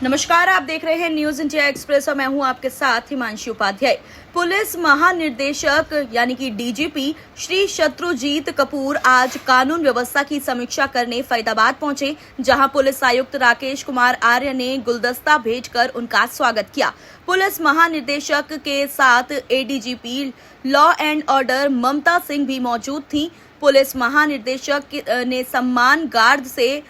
नमस्कार, आप देख रहे हैं न्यूज इंडिया एक्सप्रेस और मैं हूं आपके साथ हिमांशी उपाध्याय। पुलिस महानिर्देशक यानी कि डीजीपी श्री शत्रुजीत कपूर आज कानून व्यवस्था की समीक्षा करने फरीदाबाद पहुंचे, जहां पुलिस आयुक्त राकेश कुमार आर्य ने गुलदस्ता भेजकर उनका स्वागत किया। पुलिस महानिदेशक के साथ एडीजीपी लॉ एंड ऑर्डर ममता सिंह भी मौजूद थी। पुलिस महानिदेशक ने सम्मान गार्ड से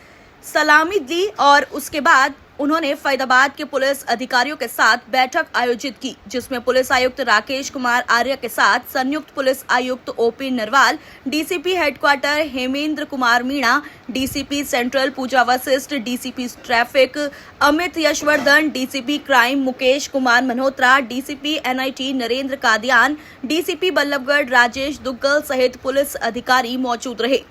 सलामी दी और उसके बाद उन्होंने फरीदाबाद के पुलिस अधिकारियों के साथ बैठक आयोजित की, जिसमें पुलिस आयुक्त राकेश कुमार आर्य के साथ संयुक्त पुलिस आयुक्त OP Narwal, DCP headquarter Hemendra Kumar Meena, DCP central Pooja Vashishtha, DCP traffic Amit Yashvardhan, DCP crime Mukesh Kumar Malhotra, DCP NIT Narendra Kadian, DCP Ballabhgarh Rajesh Duggal सहित पुलिस अधिकारी मौजूद रहे।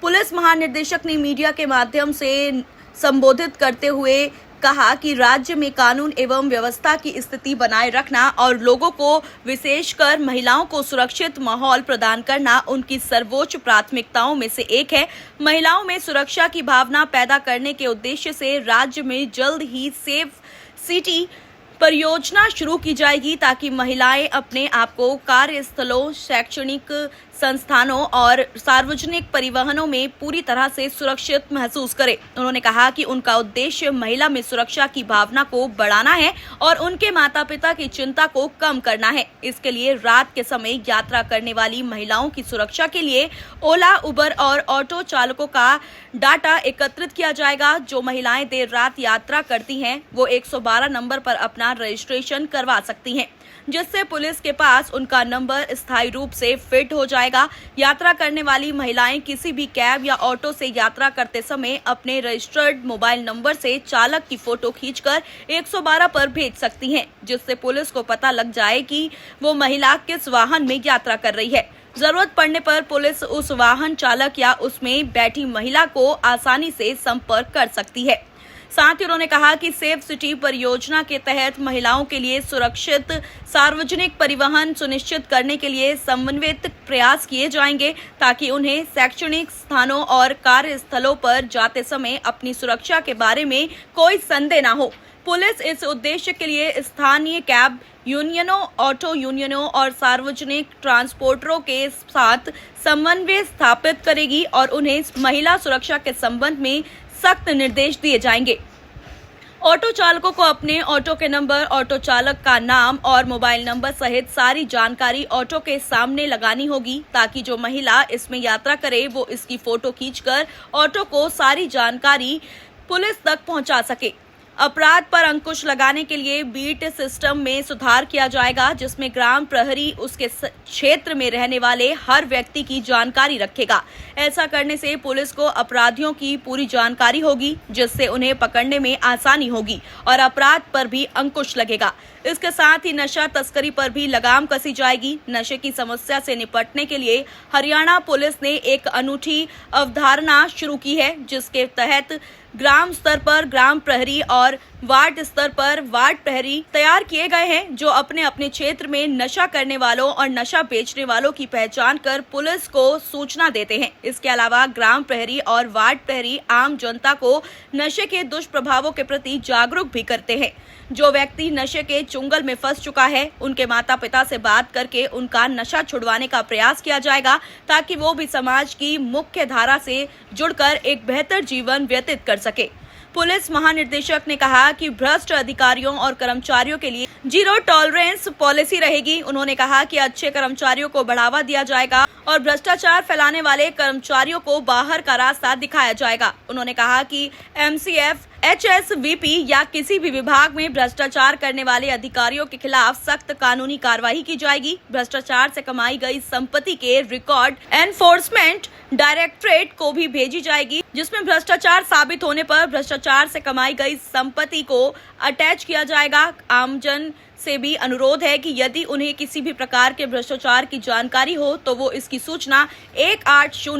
पुलिस महानिदेशक ने मीडिया के माध्यम से संबोधित करते हुए कहा कि राज्य में कानून एवं व्यवस्था की स्थिति बनाए रखना और लोगों को विशेषकर महिलाओं को सुरक्षित माहौल प्रदान करना उनकी सर्वोच्च प्राथमिकताओं में से एक है। महिलाओं में सुरक्षा की भावना पैदा करने के उद्देश्य से राज्य में जल्द ही सेफ सिटी परियोजना शुरू की जाएगी, ताकि महिलाएं अपने आप को कार्यस्थलों, शैक्षणिक संस्थानों और सार्वजनिक परिवहनों में पूरी तरह से सुरक्षित महसूस करें। उन्होंने कहा कि उनका उद्देश्य महिला में सुरक्षा की भावना को बढ़ाना है और उनके माता पिता की चिंता को कम करना है। इसके लिए रात के समय यात्रा करने वाली महिलाओं की सुरक्षा के लिए ओला, उबर और ऑटो चालकों का डाटा एकत्रित किया जाएगा। जो महिलाएं देर रात यात्रा करती हैं, वो 112 नंबर पर अपना रजिस्ट्रेशन करवा सकती हैं, जिससे पुलिस के पास उनका नंबर स्थायी रूप से फिट हो जाएगा। यात्रा करने वाली महिलाएं किसी भी कैब या ऑटो से यात्रा करते समय अपने रजिस्टर्ड मोबाइल नंबर से चालक की फोटो खींचकर 112 पर भेज सकती हैं, जिससे पुलिस को पता लग जाए कि वो महिला किस वाहन में यात्रा कर रही है। जरूरत पड़ने पर पुलिस उस वाहन चालक या उसमें बैठी महिला को आसानी से संपर्क कर सकती है। साथ ही उन्होंने कहा कि सेफ सिटी परियोजना के तहत महिलाओं के लिए सुरक्षित सार्वजनिक परिवहन सुनिश्चित करने के लिए समन्वित प्रयास किए जाएंगे, ताकि उन्हें शैक्षणिक स्थानों और कार्यस्थलों पर जाते समय अपनी सुरक्षा के बारे में कोई संदेह न हो। पुलिस इस उद्देश्य के लिए स्थानीय कैब यूनियनों, ऑटो यूनियनों और सार्वजनिक ट्रांसपोर्टरों के साथ समन्वय स्थापित करेगी और उन्हें महिला सुरक्षा के संबंध में सख्त निर्देश दिए जाएंगे। ऑटो चालकों को अपने ऑटो के नंबर, ऑटो चालक का नाम और मोबाइल नंबर सहित सारी जानकारी ऑटो के सामने लगानी होगी, ताकि जो महिला इसमें यात्रा करे वो इसकी फोटो खींचकर ऑटो को सारी जानकारी पुलिस तक पहुंचा सके। अपराध पर अंकुश लगाने के लिए बीट सिस्टम में सुधार किया जाएगा, जिसमें ग्राम प्रहरी उसके क्षेत्र में रहने वाले हर व्यक्ति की जानकारी रखेगा। ऐसा करने से पुलिस को अपराधियों की पूरी जानकारी होगी, जिससे उन्हें पकड़ने में आसानी होगी और अपराध पर भी अंकुश लगेगा। इसके साथ ही नशा तस्करी पर भी लगाम कसी जाएगी। नशे की समस्या से निपटने के लिए हरियाणा पुलिस ने एक अनूठी अवधारणा शुरू की है, जिसके तहत ग्राम स्तर पर ग्राम प्रहरी और वार्ड स्तर पर वार्ड प्रहरी तैयार किए गए हैं, जो अपने अपने क्षेत्र में नशा करने वालों और नशा बेचने वालों की पहचान कर पुलिस को सूचना देते हैं। इसके अलावा ग्राम प्रहरी और वार्ड प्रहरी आम जनता को नशे के दुष्प्रभावों के प्रति जागरूक भी करते हैं। जो व्यक्ति नशे के चुंगल में फंस चुका है, उनके माता पिता से बात करके उनका नशा छुड़वाने का प्रयास किया जाएगा, ताकि वो भी समाज की मुख्य धारा से जुड़कर एक बेहतर जीवन व्यतीत कर सके। पुलिस महानिदेशक ने कहा कि भ्रष्ट अधिकारियों और कर्मचारियों के लिए जीरो टॉलरेंस पॉलिसी रहेगी। उन्होंने कहा कि अच्छे कर्मचारियों को बढ़ावा दिया जाएगा और भ्रष्टाचार फैलाने वाले कर्मचारियों को बाहर का रास्ता दिखाया जाएगा। उन्होंने कहा कि एमसीएफ, एचएसवीपी या किसी भी विभाग में भ्रष्टाचार करने वाले अधिकारियों के खिलाफ सख्त कानूनी कार्रवाई की जाएगी। भ्रष्टाचार से कमाई गई संपत्ति के रिकॉर्ड एनफोर्समेंट डायरेक्टरेट को भी भेजी जाएगी, जिसमें भ्रष्टाचार साबित होने पर भ्रष्टाचार से कमाई गई संपत्ति को अटैच किया जाएगा। आमजन से भी अनुरोध है कि यदि उन्हें किसी भी प्रकार के भ्रष्टाचार की जानकारी हो तो वो इसकी सूचना 1800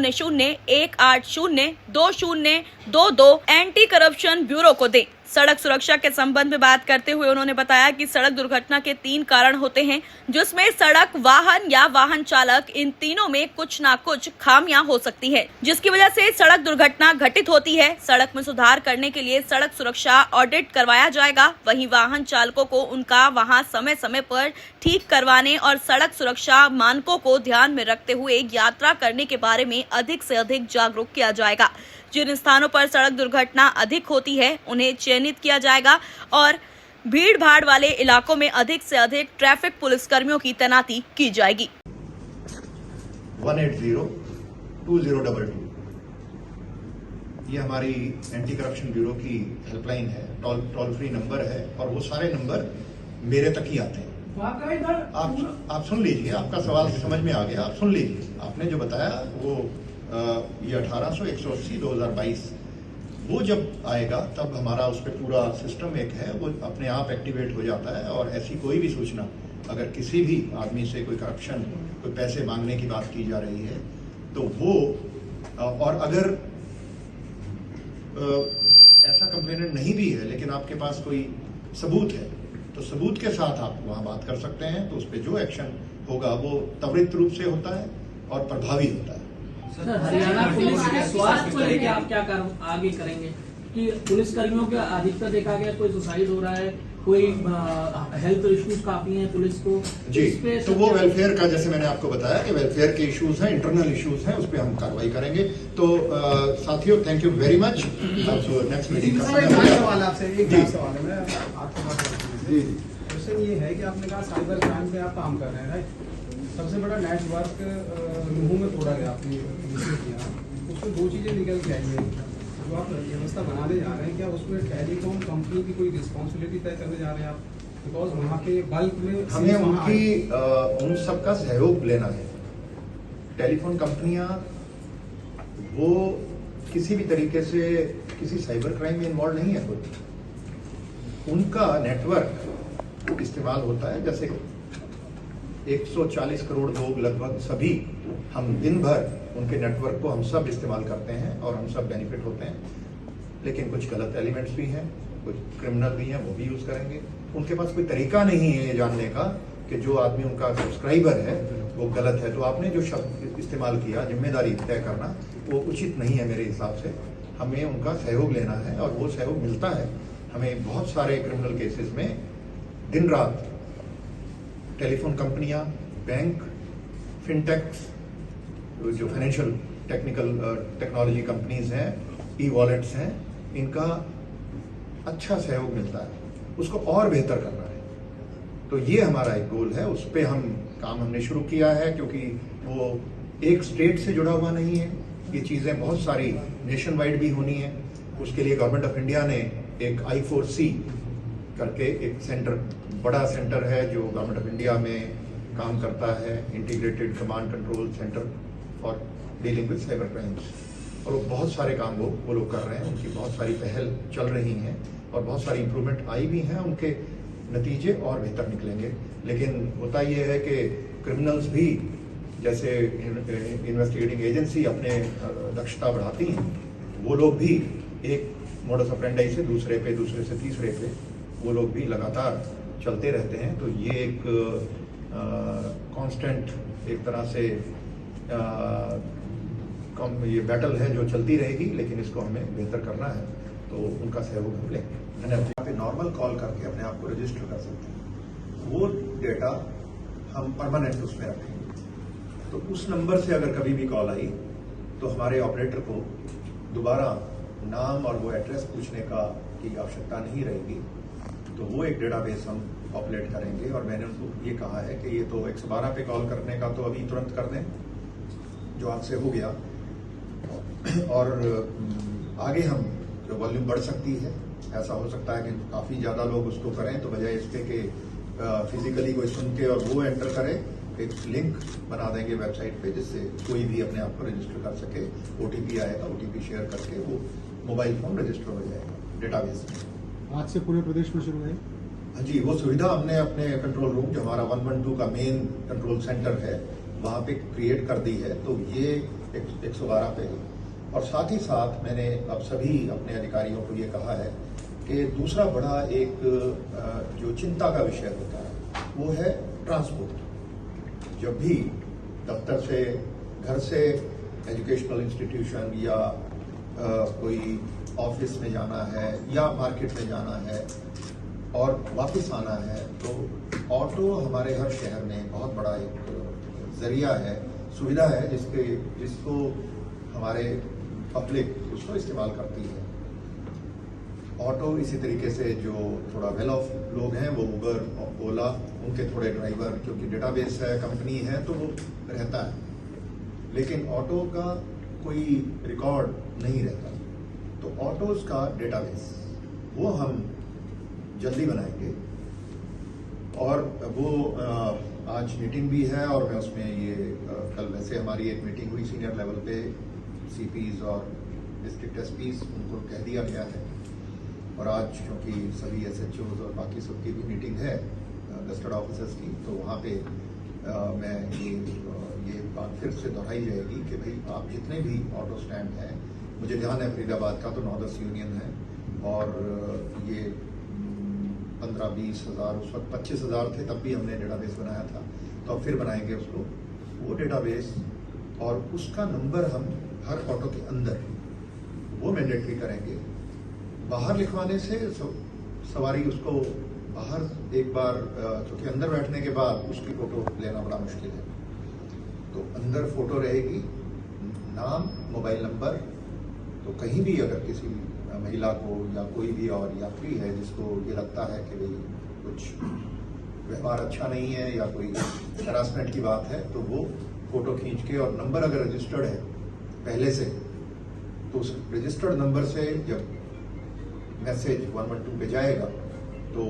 1802 2022 एंटी करप्शन ब्यूरो को दें। सड़क सुरक्षा के संबंध में बात करते हुए उन्होंने बताया कि सड़क दुर्घटना के 3 कारण होते हैं, जिसमें सड़क, वाहन या वाहन चालक, इन तीनों में कुछ ना कुछ खामियां हो सकती है, जिसकी वजह से सड़क दुर्घटना घटित होती है। सड़क में सुधार करने के लिए सड़क सुरक्षा ऑडिट करवाया जाएगा। वहीं वाहन चालकों को उनका वाहन समय समय पर ठीक करवाने और सड़क सुरक्षा मानकों को ध्यान में रखते हुए यात्रा करने के बारे में अधिक से अधिक जागरूक किया जाएगा। जिन स्थानों पर सड़क दुर्घटना अधिक होती है उन्हें चयनित किया जाएगा और भीड़ भाड़ वाले इलाकों में अधिक से अधिक ट्रैफिक पुलिसकर्मियों की तैनाती की जाएगी। 180-2022 ये हमारी एंटी करप्शन ब्यूरो की हेल्पलाइन है, टोल फ्री नंबर है और वो सारे नंबर मेरे तक ही आते हैं। आप सुन लीजिए, आपका सवाल समझ में आ गया, आप सुन लीजिए। आपने जो बताया वो ये 1800-180-2022 वो जब आएगा तब हमारा उस पर पूरा सिस्टम एक है, वो अपने आप एक्टिवेट हो जाता है और ऐसी कोई भी सूचना अगर किसी भी आदमी से कोई करप्शन, कोई पैसे मांगने की बात की जा रही है तो वो और अगर ऐसा कंप्लेनेंट नहीं भी है लेकिन आपके पास कोई सबूत है तो सबूत के साथ आप वहां बात कर सकते हैं, तो उस पर जो एक्शन होगा वो त्वरित रूप से होता है और प्रभावी होता है। सर, हरियाणा पुलिस के स्वास्थ्य को लेकर आप क्या आगे करेंगे कि पुलिसकर्मियों का अधिकतर देखा गया कोई सुसाइड हो रहा है, कोई हेल्थ इश्यूज काफी हैं पुलिस को जी, तो वो वेलफेयर का, जैसे मैंने आपको बताया कि वेलफेयर के इश्यूज हैं, इंटरनल इश्यूज हैं, उस पर हम कार्रवाई करेंगे। तो साथियों, thank you very much. Next meeting का सवाल आपसे एक सवाल है, मैं आपको जी क्वेश्चन ये है कि आपने कहा साइबर क्राइम पे आप काम कर रहे हैं, राइट? सबसे बड़ा नेटवर्क मुंह में तोड़ा गया, आपने किया उसमें 2 चीजें निकल के आई है। जो आप व्यवस्था बनाने जा रहे हैं, क्या उसमें टेलीकॉम कंपनी की कोई रिस्पॉन्सिबिलिटी तय करने जा रहे हैं आप? बिकॉज वहाँ पे बल्क में हमें उन सबका सहयोग लेना है। टेलीफोन कंपनियां वो किसी भी तरीके से किसी साइबर क्राइम में इन्वॉल्व नहीं है, कोई उनका नेटवर्क इस्तेमाल होता है। जैसे 140 करोड़ लोग लगभग सभी हम दिन भर उनके नेटवर्क को हम सब इस्तेमाल करते हैं और हम सब बेनिफिट होते हैं, लेकिन कुछ गलत एलिमेंट्स भी हैं, कुछ क्रिमिनल भी हैं, वो भी यूज करेंगे। उनके पास कोई तरीका नहीं है ये जानने का कि जो आदमी उनका सब्सक्राइबर है वो गलत है। तो आपने जो शब्द इस्तेमाल किया, जिम्मेदारी तय करना, वो उचित नहीं है मेरे हिसाब से। हमें उनका सहयोग लेना है और वो सहयोग मिलता है हमें। बहुत सारे क्रिमिनल केसेस में दिन रात टेलीफोन कंपनियां, बैंक, फिनटेक्स, जो फाइनेंशियल टेक्नोलॉजी कंपनीज हैं, ई वॉलेट्स हैं, इनका अच्छा सहयोग मिलता है। उसको और बेहतर करना है, तो ये हमारा एक गोल है। उस पर हमने शुरू किया है, क्योंकि वो एक स्टेट से जुड़ा हुआ नहीं है। ये चीज़ें बहुत सारी नेशन वाइड भी होनी है। उसके लिए गवर्नमेंट ऑफ इंडिया ने एक I4C करके एक सेंटर, बड़ा सेंटर है जो गवर्नमेंट ऑफ इंडिया में काम करता है, integrated command control centre for dealing with cyber crimes, और वो बहुत सारे काम वो लोग कर रहे हैं। उनकी बहुत सारी पहल चल रही हैं और बहुत सारी इंप्रूवमेंट आई भी हैं, उनके नतीजे और बेहतर निकलेंगे। लेकिन होता ये है कि क्रिमिनल्स भी, जैसे इन्वेस्टिगेटिंग एजेंसी अपने दक्षता बढ़ाती हैं, वो लोग भी एक मोडस ऑपरेंडी से दूसरे से तीसरे पे वो लोग भी लगातार चलते रहते हैं। तो ये एक कांस्टेंट एक तरह से ये बैटल है जो चलती रहेगी, लेकिन इसको हमें बेहतर करना है, तो उनका सहयोग हम लेंगे। धन्यवाद। पे नॉर्मल कॉल करके अपने आप को रजिस्टर कर सकते हैं, वो डेटा हम परमानेंट उसमें रखेंगे। तो उस नंबर से अगर कभी भी कॉल आई तो हमारे ऑपरेटर को दोबारा नाम और वो एड्रेस पूछने की आवश्यकता नहीं रहेगी। तो वो एक डेटाबेस हम पॉपुलेट करेंगे। और मैंने उनको ये कहा है कि ये तो 112 पे कॉल करने का तो अभी तुरंत कर दें, जो आपसे हो गया, और आगे हम जो वॉल्यूम बढ़ सकती है, ऐसा हो सकता है कि काफ़ी ज़्यादा लोग उसको करें, तो बजाय इसके कि फिजिकली कोई सुन के और वो एंटर करे, एक लिंक बना देंगे वेबसाइट पे, जिससे कोई भी अपने आप को रजिस्टर कर सके। OTP आएगा, OTP शेयर करके वो मोबाइल फोन रजिस्टर हो जाएगा डेटाबेस में। आज से पूरे प्रदेश में शुरू है? हाँ जी, वो सुविधा हमने अपने कंट्रोल रूम, जो हमारा 112 का मेन कंट्रोल सेंटर है, वहाँ पे क्रिएट कर दी है। तो ये 112 पे है। और साथ ही साथ मैंने अब सभी अपने अधिकारियों को ये कहा है कि दूसरा बड़ा एक जो चिंता का विषय होता है वो है ट्रांसपोर्ट। जब भी दफ्तर से, घर से एजुकेशनल इंस्टीट्यूशन या कोई ऑफिस में जाना है या मार्केट में जाना है और वापस आना है, तो ऑटो हमारे हर शहर में बहुत बड़ा एक जरिया है, सुविधा है जिसको हमारे पब्लिक उसको इस्तेमाल करती है। ऑटो इसी तरीके से जो थोड़ा वेल ऑफ लोग हैं वो उबर और ओला, उनके थोड़े ड्राइवर, क्योंकि डेटाबेस है, कंपनी है, तो वो रहता है। लेकिन ऑटो का कोई रिकॉर्ड नहीं रहता, तो ऑटोज का डेटाबेस वो हम जल्दी बनाएंगे। और वो आज मीटिंग भी है और मैं उसमें ये कल वैसे हमारी एक मीटिंग हुई सीनियर लेवल पे, सीपीज और डिस्ट्रिक्ट एसपीज, उनको कह दिया गया है। और आज क्योंकि सभी एसएचओज और बाकी सबकी भी मीटिंग है गस्टेड ऑफिसर्स की, तो वहाँ पे मैं ये बात फिर से दोहराई जाएगी कि भाई आप जितने भी ऑटो स्टैंड हैं, मुझे ध्यान है फरीदाबाद का तो 9-10 यूनियन है और ये 15-20 हज़ार, उस वक्त 25 हज़ार थे, तब भी हमने डेटाबेस बनाया था, तो अब फिर बनाएंगे उसको, वो डेटाबेस। और उसका नंबर हम हर ऑटो के अंदर वो मैंडेटरी करेंगे। बाहर लिखवाने से सवारी उसको बाहर एक बार, क्योंकि अंदर बैठने के बाद उसकी फोटो लेना बड़ा मुश्किल है, तो अंदर फोटो रहेगी, नाम, मोबाइल नंबर। तो कहीं भी अगर किसी महिला को या कोई भी और यात्री है जिसको ये लगता है कि भाई कुछ व्यवहार अच्छा नहीं है या कोई हरासमेंट की बात है, तो वो फोटो खींच के, और नंबर अगर रजिस्टर्ड है पहले से, तो उस रजिस्टर्ड नंबर से जब मैसेज 112 पे जाएगा तो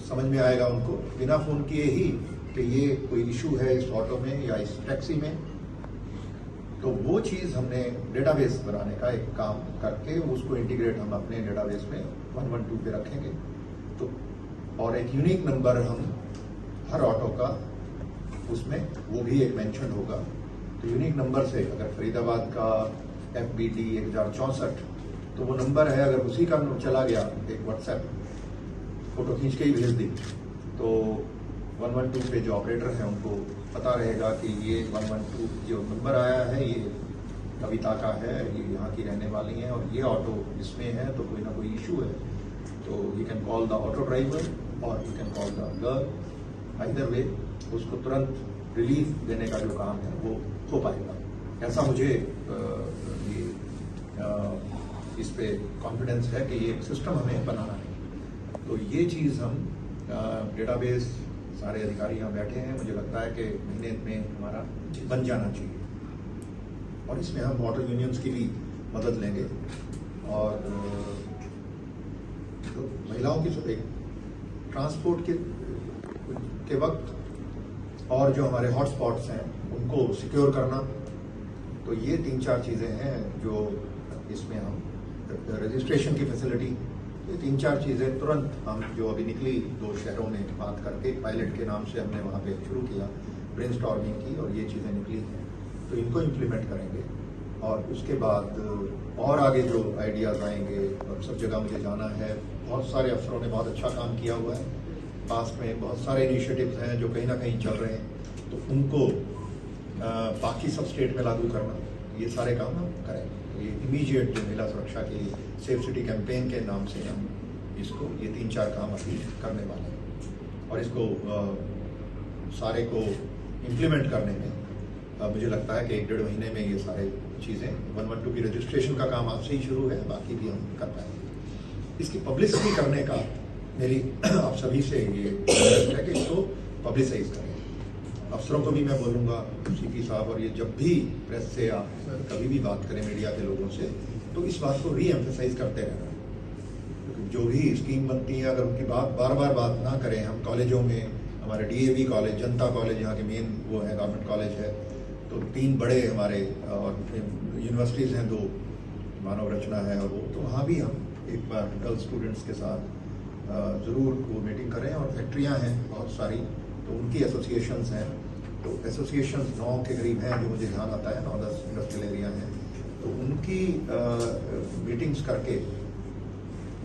समझ में आएगा उनको बिना फोन किए ही कि ये कोई इशू है इस ऑटो में या इस टैक्सी में। तो वो चीज़ हमने डेटाबेस बनाने का एक काम करके उसको इंटीग्रेट हम अपने डेटाबेस में 112 पे रखेंगे। तो और एक यूनिक नंबर हम हर ऑटो का, उसमें वो भी एक मेंशन होगा। तो यूनिक नंबर से अगर फरीदाबाद का FBD 1064, तो वो नंबर है, अगर उसी का चला गया, एक व्हाट्सएप फोटो खींच के ही भेज दी, तो 112 पे जो ऑपरेटर हैं उनको पता रहेगा कि ये 112 जो नंबर आया है ये कविता का है, ये यहाँ की रहने वाली हैं और ये ऑटो इसमें है, तो कोई ना कोई इशू है। तो you can call the auto driver और you can call the girl, either way उसको तुरंत रिलीफ देने का जो काम है वो हो पाएगा। ऐसा मुझे इस पे कॉन्फिडेंस है कि ये सिस्टम हमें बनाना है। तो ये चीज़ हम डेटाबेस, सारे अधिकारी यहाँ बैठे हैं, मुझे लगता है कि महीने में हमारा बन जाना चाहिए। और इसमें हम ऑटो यूनियंस की भी मदद लेंगे और तो महिलाओं की ट्रांसपोर्ट के वक्त और जो हमारे हॉटस्पॉट्स हैं उनको सिक्योर करना। तो ये 3-4 चीज़ें हैं जो इसमें हम, रजिस्ट्रेशन की फैसिलिटी, ये 3-4 चीज़ें तुरंत हम जो अभी निकली 2 शहरों में बात करके, पायलट के नाम से हमने वहाँ पे शुरू किया ब्रेनस्टॉर्मिंग की, और ये चीज़ें निकली हैं, तो इनको इम्प्लीमेंट करेंगे। और उसके बाद और आगे जो आइडियाज़ आएंगे, अब सब जगह मुझे जाना है, बहुत सारे अफसरों ने बहुत अच्छा काम किया हुआ है, पास में बहुत सारे इनिशिएटिव्स हैं जो कहीं ना कहीं चल रहे हैं, तो उनको बाकी सब स्टेट में लागू करना, ये सारे काम हम करेंगे। ये इमीडिएट जो महिला सुरक्षा के लिए सेफ सिटी कैंपेन के नाम से हम इसको, ये 3-4 काम अभी करने वाले हैं। और इसको सारे को इम्प्लीमेंट करने में मुझे लगता है कि 1-1.5 महीने में ये सारे चीज़ें, 112 की रजिस्ट्रेशन का काम आपसे ही शुरू है, बाकी भी हम कर पाएंगे। इसकी पब्लिसिटी करने का मेरी आप सभी से ये रिक्वेस्ट है कि इसको पब्लिसाइज करें। अफसरों को भी मैं बोलूँगा, CP साहब, और ये जब भी प्रेस से आप कभी भी बात करें मीडिया के लोगों से, तो इस बात को री-एम्फेसाइज करते रहना। क्योंकि जो भी स्कीम बनती है, अगर उनकी बार बार बात ना करें, हम कॉलेजों में, हमारे DAV कॉलेज, जनता कॉलेज यहाँ के मेन वो है, गवर्नमेंट कॉलेज है, तो 3 बड़े हमारे, और यूनिवर्सिटीज़ हैं 2, मानव रचना है और वो, तो वहाँ भी हम एक बार गर्ल्स स्टूडेंट्स के साथ ज़रूर वो मीटिंग करें। और फैक्ट्रियाँ हैं बहुत सारी, तो उनकी एसोसिएशंस हैं, तो एसोसिएशंस 9 के करीब हैं जो मुझे ध्यान आता है, 9-10 इंडस्ट्रियल एरिया हैं, तो उनकी मीटिंग्स करके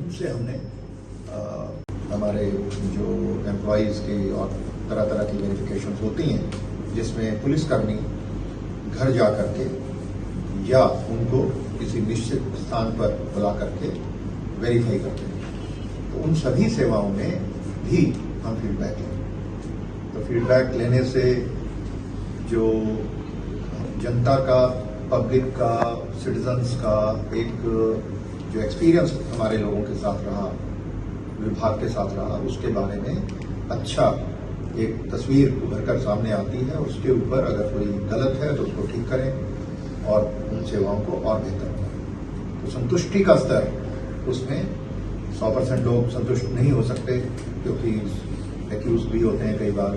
उनसे हमने हमारे जो एम्प्लॉयज़ की और तरह तरह की वेरिफिकेशन होती हैं, जिसमें पुलिसकर्मी घर जा करके या उनको किसी निश्चित स्थान पर बुला करके वेरीफाई करते हैं। तो उन सभी सेवाओं में भी हम फीडबैक लें। तो फीडबैक लेने से जो जनता का, पब्लिक का, सिटीजन्स का एक जो एक्सपीरियंस हमारे लोगों के साथ रहा, विभाग के साथ रहा, उसके बारे में अच्छा एक तस्वीर उभर कर सामने आती है। उसके ऊपर अगर कोई गलत है तो उसको ठीक करें और उन सेवाओं को और बेहतर करें। तो संतुष्टि का स्तर, उसमें 100% लोग संतुष्ट नहीं हो सकते क्योंकि एक्यूज भी होते हैं कई बार,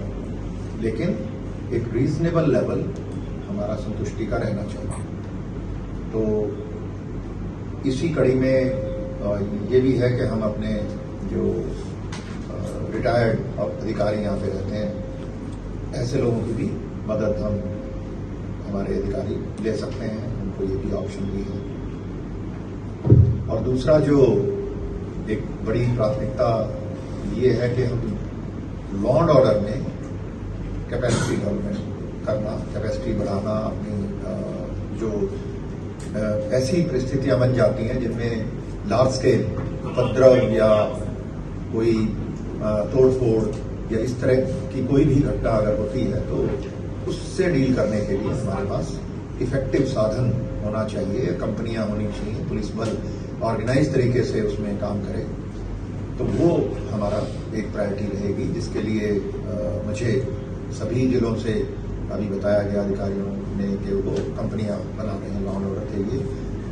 लेकिन एक रीजनेबल लेवल हमारा संतुष्टि का रहना चाहिए। तो इसी कड़ी में ये भी है कि हम अपने जो रिटायर्ड अधिकारी यहाँ पे रहते हैं, ऐसे लोगों की भी मदद हम हमारे अधिकारी ले सकते हैं, उनको ये भी ऑप्शन भी है। और दूसरा जो एक बड़ी प्राथमिकता ये है कि हम लॉ एंड ऑर्डर में कैपेसिटी डेवलपमेंट करना, कैपेसिटी बढ़ाना, अपनी जो ऐसी परिस्थितियां बन जाती हैं जिनमें लार्ज स्केल उपद्रव या कोई तोड़फोड़ या इस तरह की कोई भी घटना अगर होती है तो उससे डील करने के लिए हमारे पास इफेक्टिव साधन होना चाहिए, कंपनियां होनी चाहिए, पुलिस बल ऑर्गेनाइज तरीके से उसमें काम करे। तो वो हमारा एक प्रायोरिटी रहेगी, जिसके लिए मुझे सभी जिलों से अभी बताया गया अधिकारियों ने कि वो कंपनियां बना रहे हैं लॉ एंड ऑर्डर के लिए,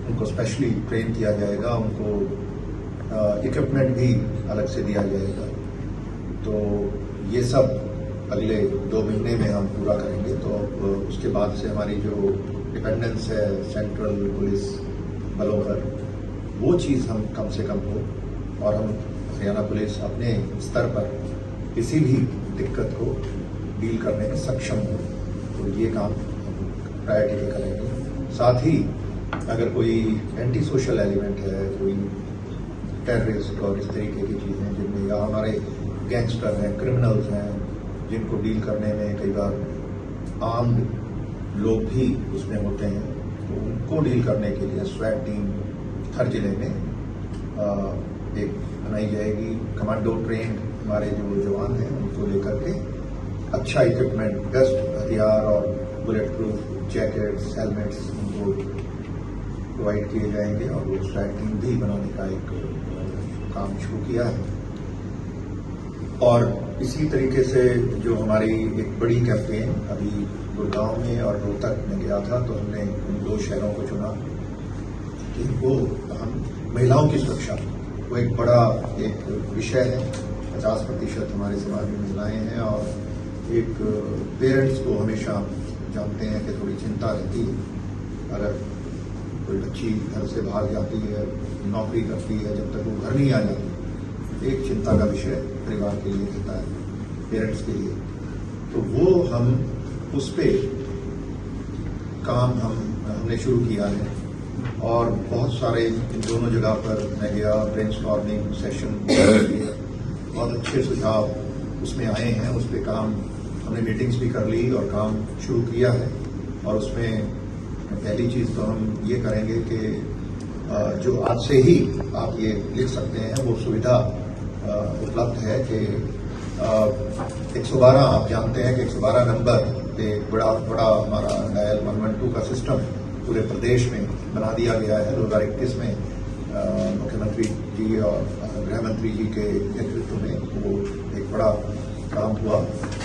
उनको स्पेशली ट्रेन किया जाएगा, उनको इक्विपमेंट भी अलग से दिया जाएगा। तो ये सब अगले 2 महीने में हम पूरा करेंगे। तो उसके बाद से हमारी जो डिपेंडेंस है सेंट्रल पुलिस बलों पर, वो चीज़ हम कम से कम हो और हम हरियाणा पुलिस अपने स्तर पर किसी भी दिक्कत को डील करने में सक्षम हो। तो ये काम हम प्रायोरिटी पे करेंगे। साथ ही अगर कोई एंटी सोशल एलिमेंट है, कोई टेररिस्ट और इस तरीके की चीज़ें जिनमें या हमारे गैंगस्टर हैं, क्रिमिनल्स हैं, जिनको डील करने में कई बार आम लोग भी उसमें होते हैं, तो उनको डील करने के लिए स्वैट टीम हर जिले में एक बनाई जाएगी। कमांडो ट्रेंड हमारे जो जवान हैं उनको लेकर के अच्छा इक्विपमेंट, बेस्ट हथियार और बुलेट प्रूफ जैकेट्स, हेलमेट्स उनको प्रोवाइड किए जाएंगे और वो स्वैट टीम भी बनाने का एक काम शुरू किया है। और इसी तरीके से जो हमारी एक बड़ी कैंपेन अभी गुड़गांव में और रोहतक में गया था, तो हमने उन 2 शहरों को चुना कि वो हम महिलाओं की सुरक्षा, वो एक बड़ा एक विषय है। 50% हमारे समाज में महिलाएं हैं और एक पेरेंट्स को हमेशा जानते हैं कि थोड़ी चिंता रहती है अगर कोई बच्ची घर से बाहर जाती है, नौकरी करती है, जब तक वो घर नहीं आ जाती, एक चिंता का विषय परिवार के लिए रहता है, पेरेंट्स के लिए। तो वो हम उस पे काम हमने शुरू किया है और बहुत सारे इन दोनों जगह पर मैं गया, ब्रेनस्टॉर्मिंग सेशन किया, बहुत अच्छे सुझाव उसमें आए हैं। उस पर काम हमने मीटिंग्स भी कर ली और काम शुरू किया है। और उसमें पहली चीज़ तो हम ये करेंगे कि जो आज से ही आप ये लिख सकते हैं, वो सुविधा उपलब्ध है कि 112, आप जानते हैं कि 112 नंबर एक बड़ा हमारा डायल 112 का सिस्टम पूरे प्रदेश में बना दिया गया है। 2021 में मुख्यमंत्री जी और गृह मंत्री जी के नेतृत्व में वो एक बड़ा काम हुआ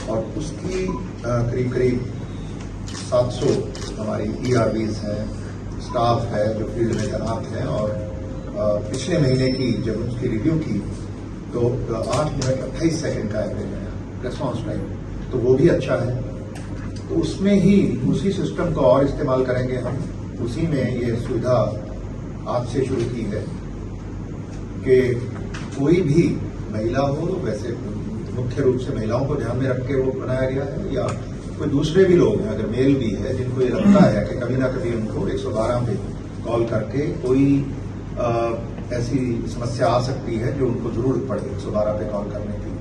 और उसकी करीब 700 हमारी ERVs हैं, स्टाफ है जो फील्ड में तैनात हैं। और पिछले महीने की जब उसकी रिव्यू की तो 8 मिनट 28 सेकंड का एवरेज है रेस्पॉन्स टाइम, तो वो भी अच्छा है। तो उसमें ही उसी सिस्टम को और इस्तेमाल करेंगे हम। उसी में ये सुविधा आज से शुरू की है कि कोई भी महिला हो, वैसे मुख्य रूप से महिलाओं को ध्यान में रख के वो बनाया गया है, या कोई दूसरे भी लोग हैं, अगर मेल भी है, जिनको ये लगता है कि कभी ना कभी उनको 112 पे कॉल करके कोई ऐसी समस्या आ सकती है जो उनको जरूरत पड़े 112 पे कॉल करने की,